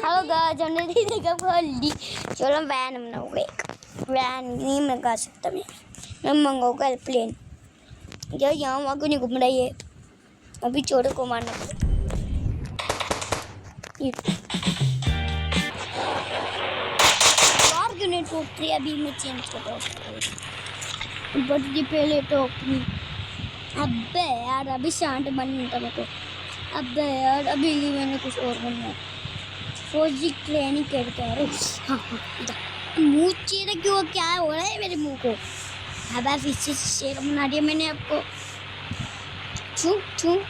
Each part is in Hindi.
हेलो गाइस, हमने दी जगह खोल ली। चलो वैन बनाओगे। वैन नहीं मंगा सकता मैं मंगाऊंगा एयरप्लेन। यार यहाँ वहाँ क्यों नहीं घूम रही है? अभी चोरों को मारना पड़ेगा। यार क्यों नहीं टूट रही? अभी मैं चेंज कर रहा हूँ। बड़ी पहले टोकनी। अबे यार अभी शांत बनना था मेरे को। अबे यार अभी मैंने कुछ और बनना है। फौजी ट्रेनिंग करके आ रहे। मुँह चेहरा क्यों क्या हो रहा है मेरे मुंह को? अब फिर से शेर बना दिया मैंने आपको। छू छू।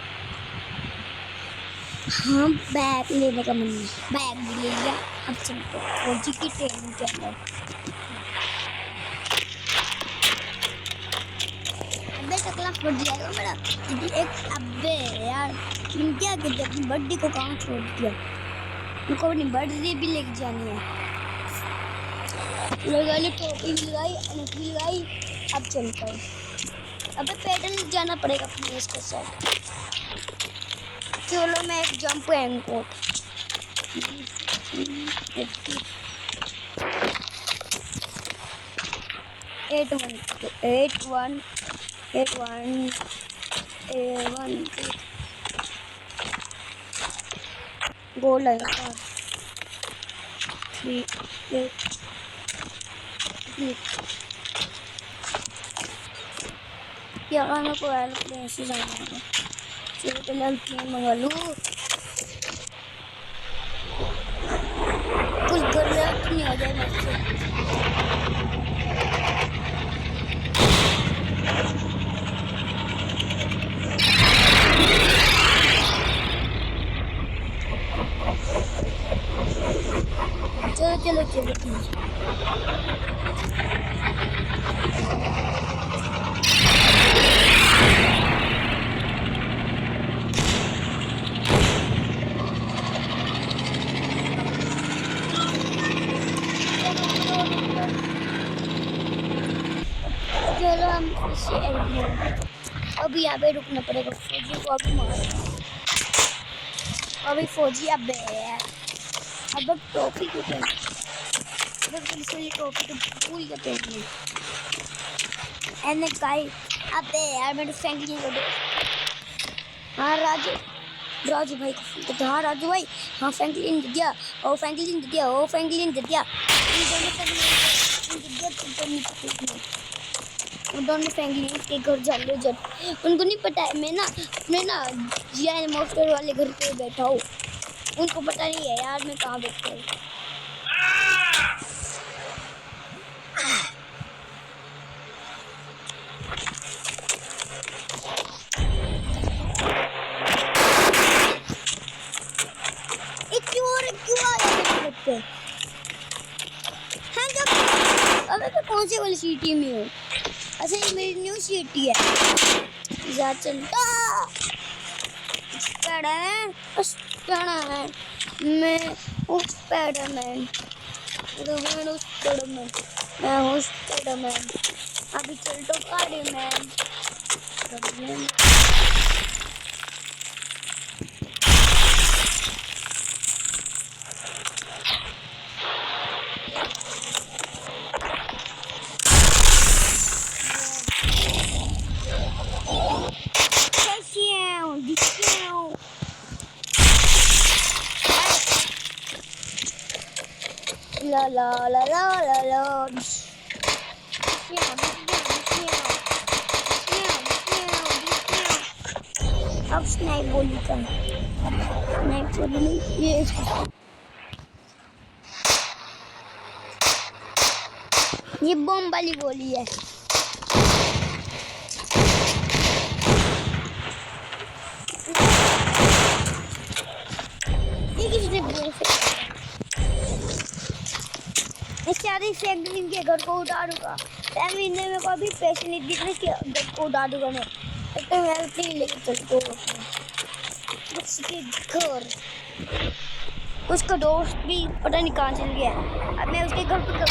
हाँ बैग लेने का मन है। बैग भी ले लिया। अब चलते फौजी की ट्रेनिंग के अंदर। अबे टकला फट जाएगा मेरा। एक अबे यार तुम क्या कहते अपनी बर्थडे को कहाँ छोड़ दिया? उनको अपनी बर्थडे भी लेके जानी है। लगाई टोपी भी लगाई, अनक भी लगाई। अब चलता है। अबे पैदल जाना पड़ेगा प्लीज के साथ। चलो मैं एक जंप एंको 81 गोल है 3 क्या मेरे को एयरप्लेन से जाना है। चलो पहले एयरप्लेन मंगा लूँ। कुछ गलत नहीं हो जाए मेरे से। चलो चलो चलो चलो हम इसे अभी यहाँ पे रुकना पड़ेगा। फौजी को अभी मारो। अभी फौजी अब टोपी क्यों पहन? अबे टोपी तो भूल के पहनी। एंड गाइस अबे यार मैंने फ्रैंकलिन को दे। हाँ राजू भाई को। हाँ राजू भाई। हाँ फ्रैंकलिन दे दिया। ओ फ्रैंकलिन दे दिया। ओ फ्रैंकलिन दे दिया। दोनों फ्रैंकलिन के घर जाने जब उनको नहीं पता है मैं ना जिया मोस्टर वाले घर पे बैठा हूँ। उनको पता नहीं है यार मैं कहाँ बैठा हूँ। अबे तो कौन से वाली सिटी में हो? अच्छा ये मेरी न्यू सिटी है। जा चलता स्पाइडरमैन मैं हूँ स्पाइडरमैन। मैं हूँ स्पाइडरमैन। अभी चल तो Spiderman. La la la la la la. अब स्नाइप बोली का स्नाइप बोली ये बम वाली बोली है। ये किसने बोल सारी फ्रैंकलिन के घर को उतारूंगा। फैमिली ने मेरे को अभी पैसे नहीं दिए कि घर को उतारूंगा मैं। तो मैं नहीं लेके चलता हूँ उसके घर। उसका दोस्त भी पता नहीं कहाँ चल गया। अब मैं उसके घर पर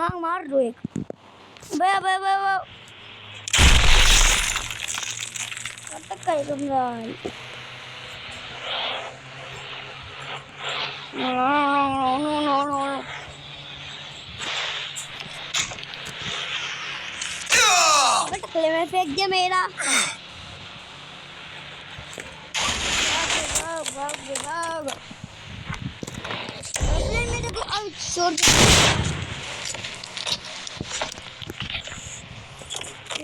छलांग मार दो एक। बे बे बे बे कट कर तुम यार। नो टकले में फेंक दिया मेरा। भाग मेरे को अब छोड़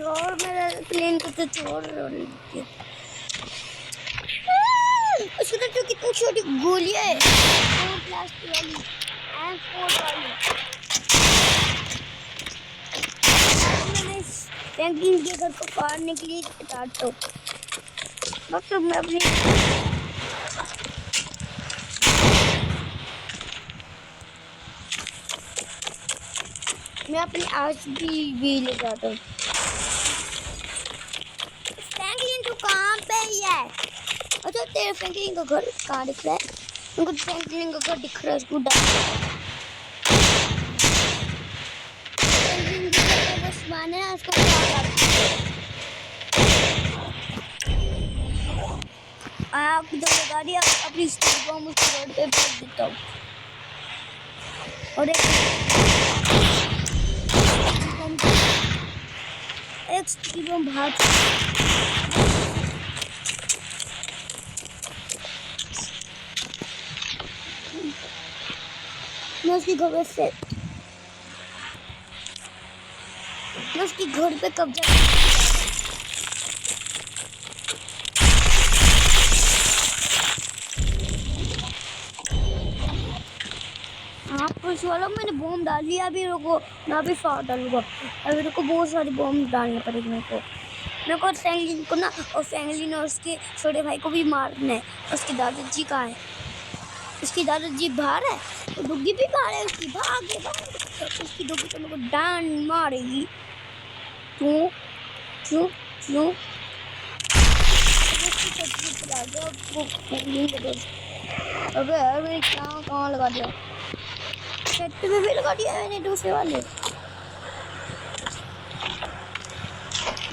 और मेरे प्लेन को तो छोड़ रही है। उसको तो कितनी छोटी गोली है, प्लास्टिक वाली M4 वाली। मैंने टैंकिंग के घर को फाड़ने के लिए स्टार्ट तो बस मैं अपनी आज भी ले जाता हूँ। फ्रैंकलिन तो कहाँ पे है? अच्छा तेरे फ्रैंकलिन का घर कहाँ दिख रहा है? उनको फ्रैंकलिन का घर दिख रहा है, उसको डाल फ्रैंकलिन का घर बस माने ना उसको आपकी तो गाड़ी अपनी स्टील बम उस रोड पे फेंक देता हूँ और एक स्टील बम भाग मैं उसकी घर पे कब्जा पुलिस वालों मैंने बॉम्ब डाल दिया। अभी रुको मैं अभी फाड़ डालूंगा। अभी रुको बहुत सारी बॉम्ब डालने पड़ेगी मेरे को फ्रैंकलिन को ना और फ्रैंकलिन और उसके छोटे भाई को भी मारना है। उसके दादाजी कहाँ है? उसकी दादाजी बाहर है, तो डुग्गी भी बाहर है। उसकी भागे उसकी डुग्गी तो मेरे को डांड मारेगी। क्यों क्यों क्यों अबे अरे कहाँ लगा दिया? छत में भी लगा दिया मैंने दूसरे वाले।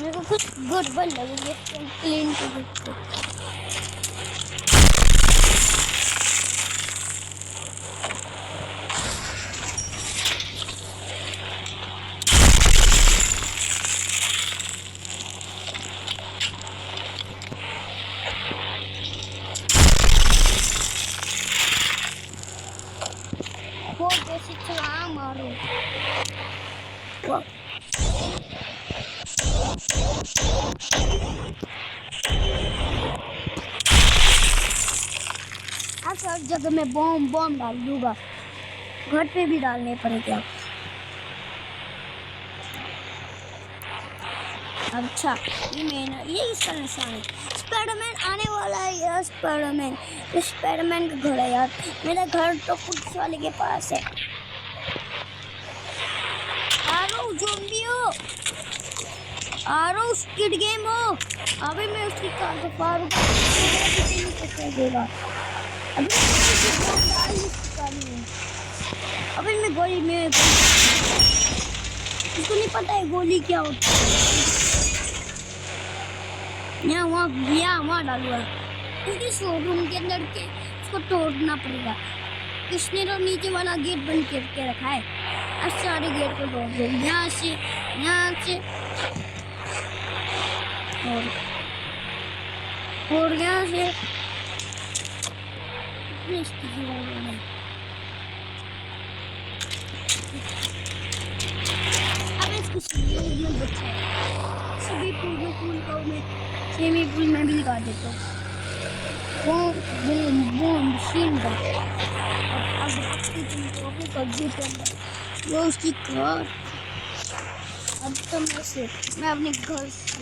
मेरे को कुछ गुड बन लगी क्लीन को। मारो हर जगह में बॉम्ब डाल दूंगा। घर पे भी डालने पड़ेगा। अच्छा ये इसका निशान है। स्पाइडरमैन आने वाला है यार। स्पाइडरमैन का घर है यार। मेरा घर तो पुलिस वाले के पास है। आरो स्किड गेम हो। अभी मैं उसकी कार को फाड़ूं अभी मैं गोली में उसको नहीं पता है गोली क्या होती है। यहाँ वहाँ डालूंगा उसके शोरूम के अंदर के। उसको तोड़ना पड़ेगा। किसने तो नीचे वाला गेट बंद करके रखा है। अब सारे गेट को तोड़ दो। यहाँ से और यहाँ से अब इसको सभी पूल को मैं स्विमिंग पूल में भी लगा देता हूँ। वो उसकी कार। अब तो मैं अपने घर से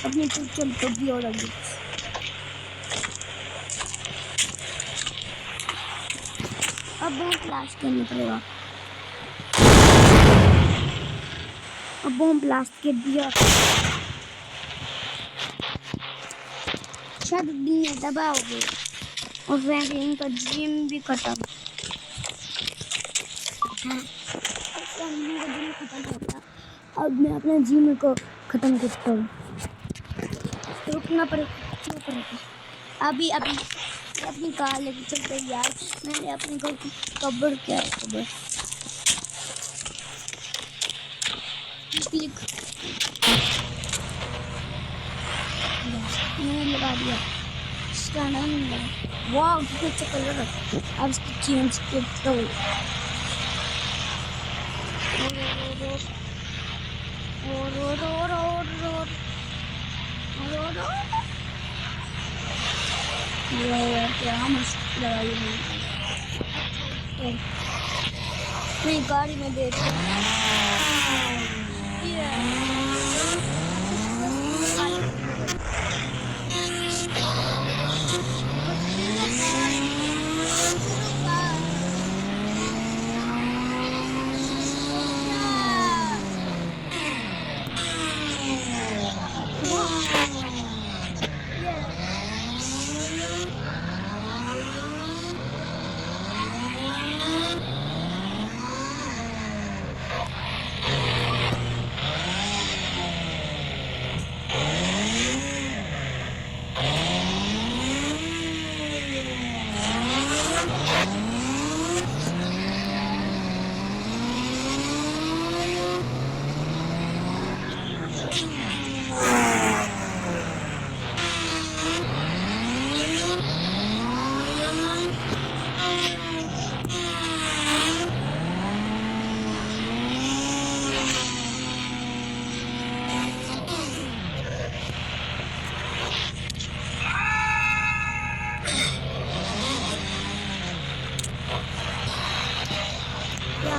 अपने चल तो भी और लगी। अब बॉम्ब ब्लास्ट करना पड़ेगा। अब बॉम्ब ब्लास्ट कर दिया। शायद दुनिया तबाह हो गई और फ्रैंकलिन का जिम भी खत्म। अब मैं अपने जीवन को ख़त्म करता हूँ। रुकना पड़ेगा। अभी अपनी कार लेके चलते हैं यार। मैंने अपने घर की कब्र क्या है कब्र क्लिक मैंने लगा दिया। इसका नाम वाह कितना अच्छा कलर है। अब इसकी चेंज करता हूँ। यार क्या मस्त लगाई मैं गाड़ी में बैठ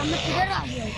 मैं किधर आ गया हूँ?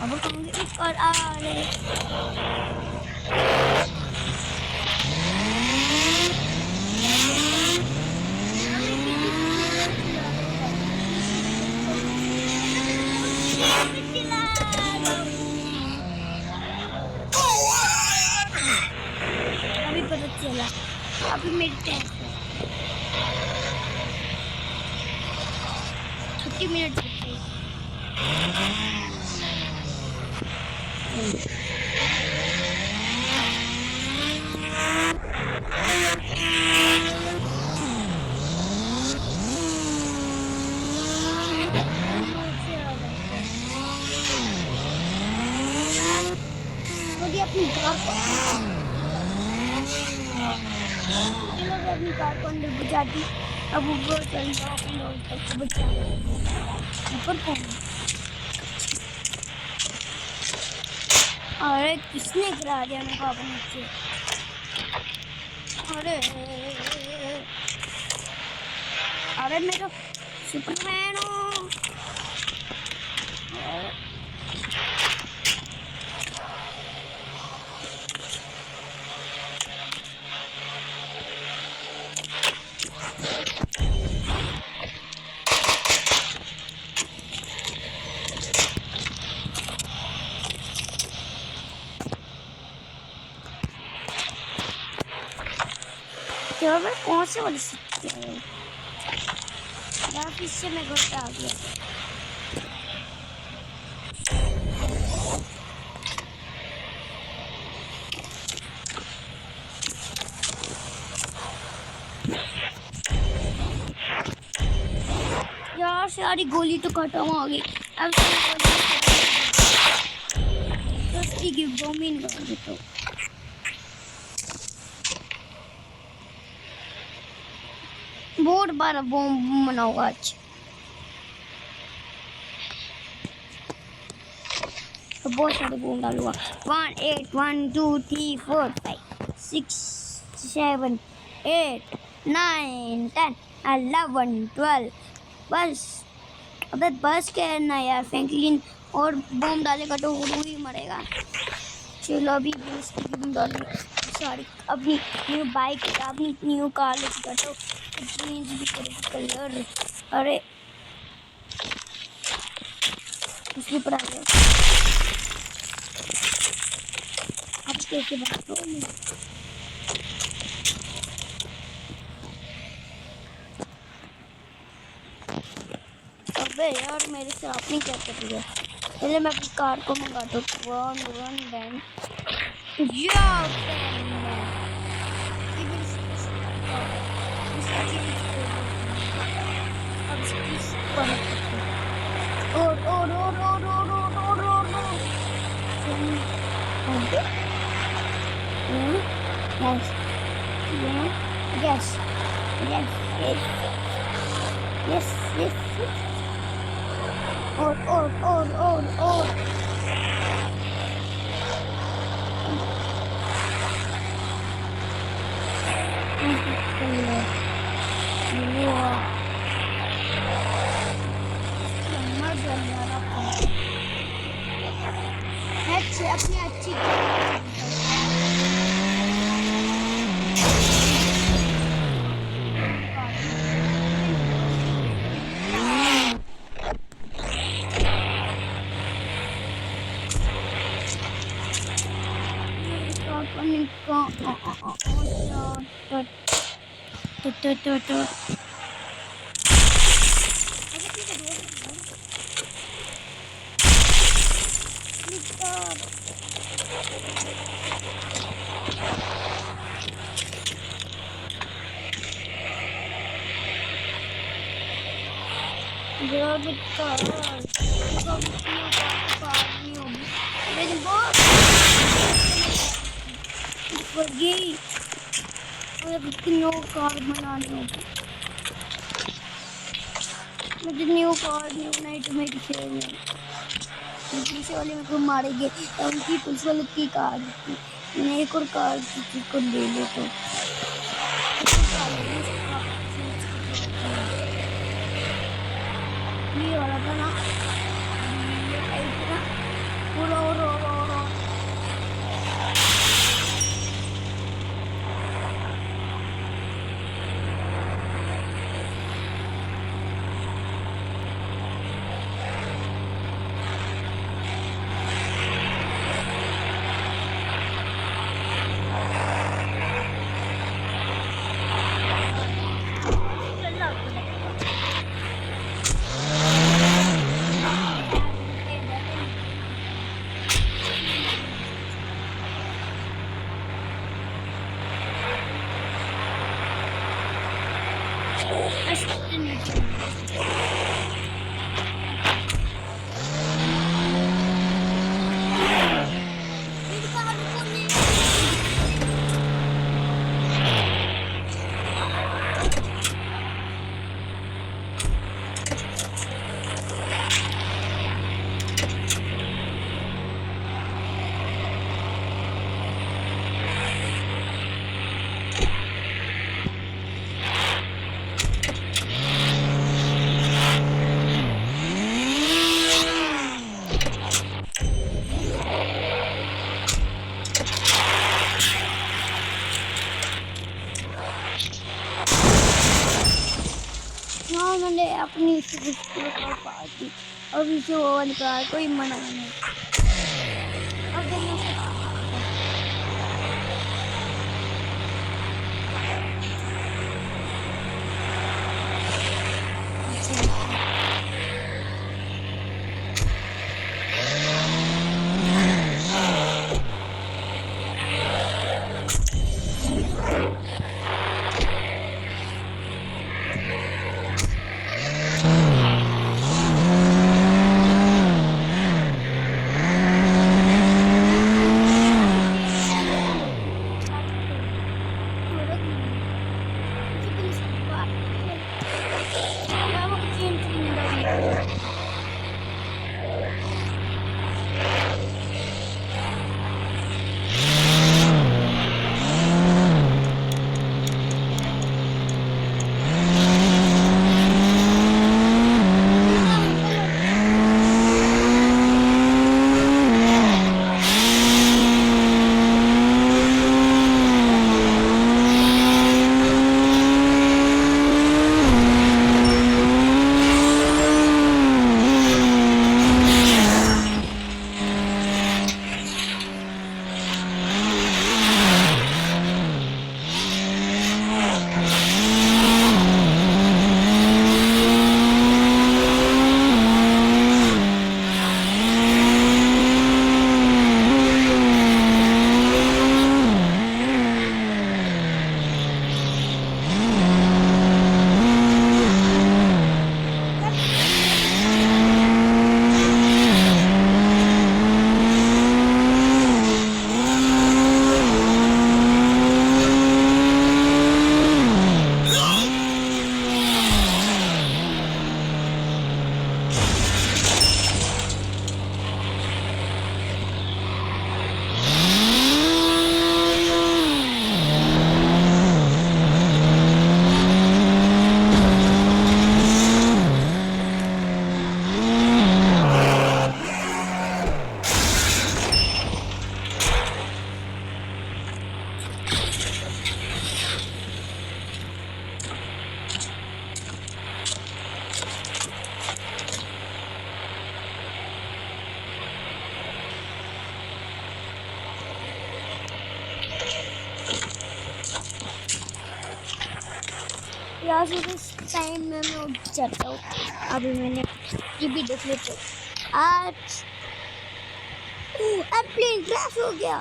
अब कर आ रहे अभी पता चला अभी मेरी 30 मिनट अपनी कार को अंदर बुझाती अब ऊपर बचा ऊपर कौन अरे किसने गिरा दिया मेरे पापा नीचे अरे मैं तो सुपरमैन हूँ क्या मैं कौन से वाली सीट पे यार इससे मैं घर पे आ गया यार सारी गोली तो खत्म हो गई अब सस्ती की बॉम्बिंग कर देता हूँ बहुत बार बॉम्ब बनाऊंगा आज तो बहुत सारे बूम डालूंगा। 1 8 1 2 3 4 5 6 7 8 9 10 11 12। बस अबे बस करना यार, फ्रैंकलिन और बम डालेगा तो वो ही मरेगा। चलो अभी बम डालूंगा सारी अपनी न्यू बाइक, अपनी न्यू कार लेके जाता हूँ, चेंज भी करेगी कलर। अरे कुछ भी पड़ा है, अब कैसे बात हो। अबे यार मेरे से आपने क्या कर दिया। पहले मैं अपनी कार को मंगाता हूँ। 1 1 10 Yes, yes, yes, yes, yes, yes. Or. अपनी अच्छी न्यू कार बनानी होगी। मुझे न्यू कार न्यू नाइट में खेलनी है। पुलिस वाले मेरे को मारेंगे, उनकी पुलिस वाले की कार मैंने एक और कार किसी को ले ले तो ये वाला था ना, पूरा मैंने अपनी पार्टी और इसे वो वाली कार कोई मना नहीं। अब प्यास हो इस टाइम में मैं उठ जाता हूँ। अभी मैंने ये भी देख लेते आज एयरप्लेन क्रैश हो गया।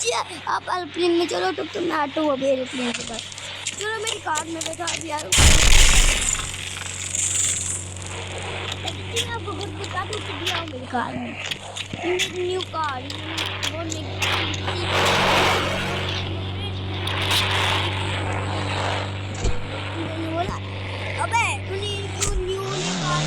जी आप एयरप्लेन में चलो तो मैं आता हूँ अभी एयरप्लेन के पास। चलो मेरी कार में बैठा अभी यार आपको खुद बता दूँ कि दिया मेरी कार में न्यू कार मैंने बोला अबे तूने क्यों न्यू कार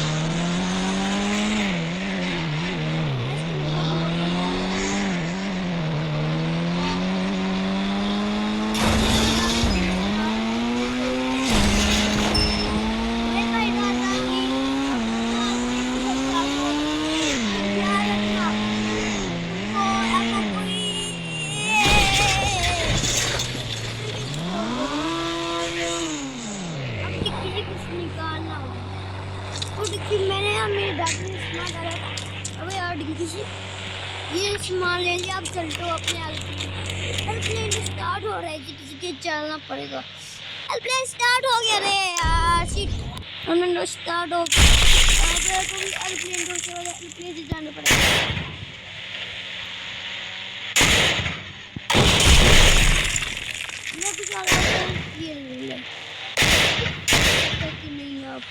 मैंने ना मेरे दादी ने सामान डाला था। अबे यार किसी ये सामान ले लिया। अब चलते हो अपने एयरप्लेन स्टार्ट हो रहा है कि किसी के चलना पड़ेगा। एयरप्लेन स्टार्ट हो गया रे यार शिट हमने स्टार्ट हो गया। एयरप्लेन को एयरप्लेन से जाना पड़ेगा। मैं कुछ आ रहा हूँ ये ले नहीं अब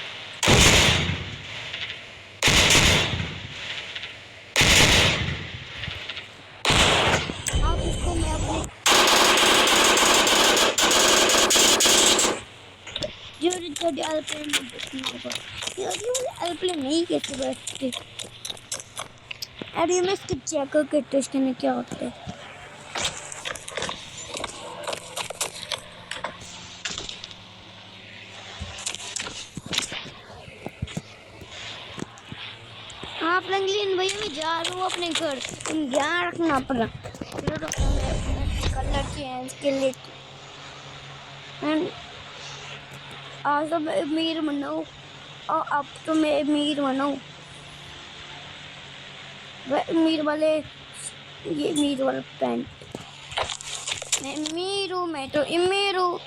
एयरप्लेन नहीं कैसे बैठते। अरे मैं इसके चेक करते इसके में क्या होता है। हाँ फ्रैंकलिन भैया मैं जा रहा हूँ अपने घर। तुम ध्यान रखना अपना। कलर चेंज के लिए आज तो मैं अमीर बनाऊँ और अब तो मैं अमीर बनाऊँ। अमीर वाले ये अमीर वाला पैंट मैं अमीर हूँ। मैं तो अमीर हूँ।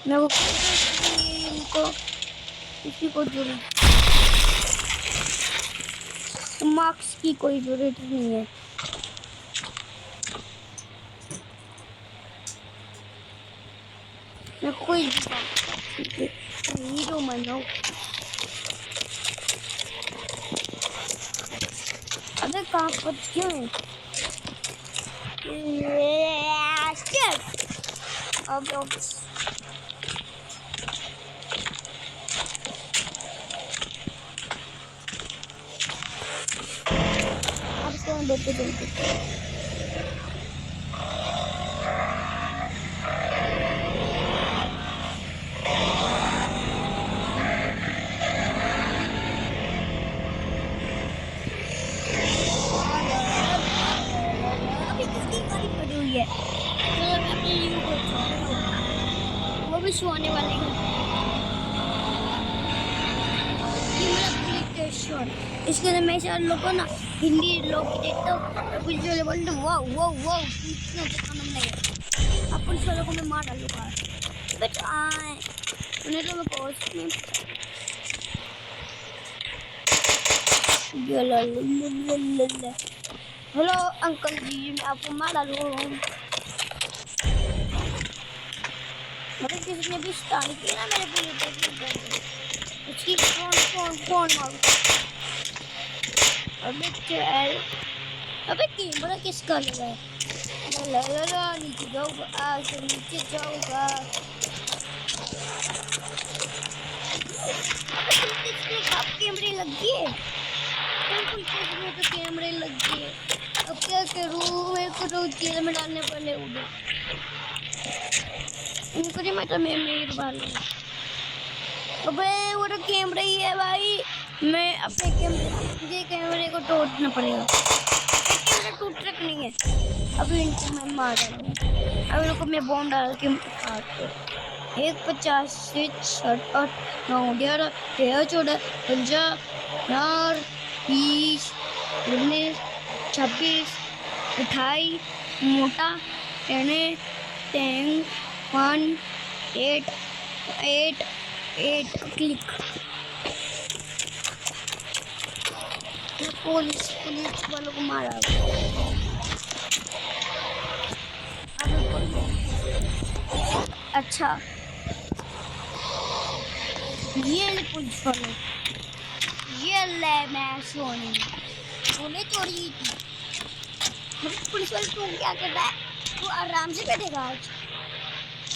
मैं वो इनको किसी को जरूरत मार्क्स की कोई जरूरत नहीं है। मैं कोई हीरो बनाऊँ। अबे कहाँ पर क्यों है अब कौन देते जल्दी वो भी सोने वाले हैं। इसके लिए मैं शायद लोगों ना हिंदी लोग देखता हूँ पुलिस वाले बोलते वाह वाह वाह इतना आनंद नहीं है। अब पुलिस वालों को मैं मार डालूंगा बट आए उन्हें तो मैं कोर्स में हेलो अंकल जी मैं आपको मार डालूंगा। मतलब किसी ने भी स्टार्ट किया ना मेरे पूरे उसकी कौन मारू। अबे चल अबे कैमरा किसका लगा है। ला नीचे जाऊंगा आज नीचे जाऊंगा। अब कैमरे लग गए तो कैमरे लग गए। अब क्या करूँ मेरे को तो जेल में डालने पड़े उधर इनको नहीं मैं तो मैं मेर वाला। अबे वो तो कैमरा ही है भाई। मैं अपने कैमरे को तोड़ना पड़ेगा। कैमरा टूट तक नहीं है। अभी इनको मैं मार दूंगा। अभी इनको मैं बॉम्ब डाल के मारता हूँ। 150 से 6 8 9 11 13 14 15 4 20 19 26 28 मोटा 10 10 1 8 8 8 क्लिक। पुलिस वालों को मारा। अच्छा ये पुलिस वाले, ये ले मैं सोने चोरी की। पुलिस वाले तू क्या कर रहा है? तू आराम से बैठेगा आज।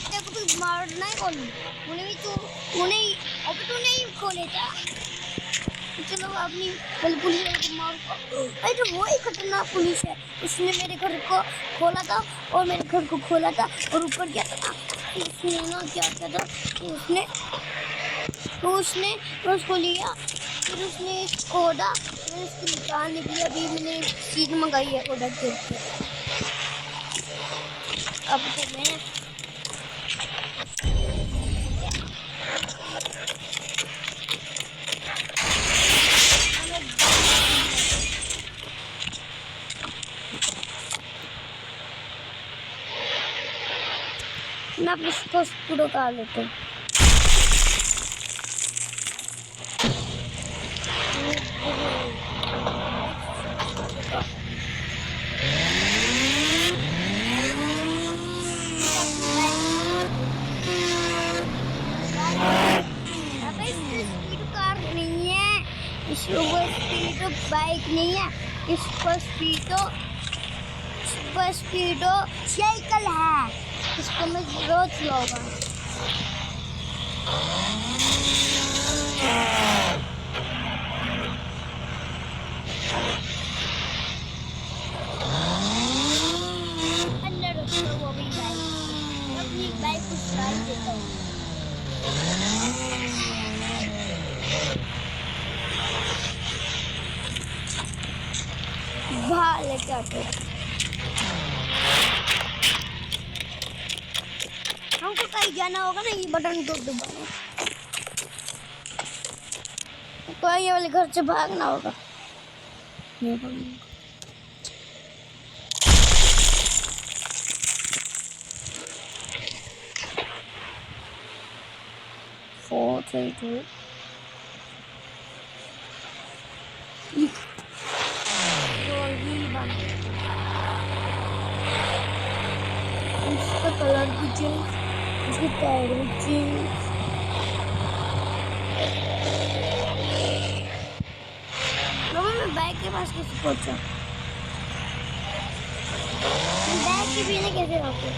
तेरे को तो मारना ही कौन? तूने ही खोले था। चलो अपनी पुलिस वाले को मारो। भाई तो वो ही खतरनाक पुलिस है। उसने मेरे घर को खोला था और मेरे घर को खोला था और ऊपर गया था। उसने ना क्या किया था? उसने उसको लिया, फिर उसने खोदा, फिर उसकी निकाल निकली। अभी मैंने चीज मंगाई है ऑर्डर करके। अब तो मैं अपने स्कूटर उतार लेता हूँ। स्पीडो बाइक नहीं है, इस पर स्पीडो साइकिल है। इसको मैं रोज चलाऊंगा। अंदर रखो वो भी बाइक, अपनी बाइक को स्टार्ट देता हूँ। बाहर लेके आते हमको कहीं जाना होगा ना, ये बटन तो दबाना, तो ये वाले घर से भागना होगा। Four, three, two. इसका कलर भी चेंज, इसके टायर भी चेंज। मैं बाइक के पास कैसे पहुंचा? बाइक के बिना कैसे रखूं?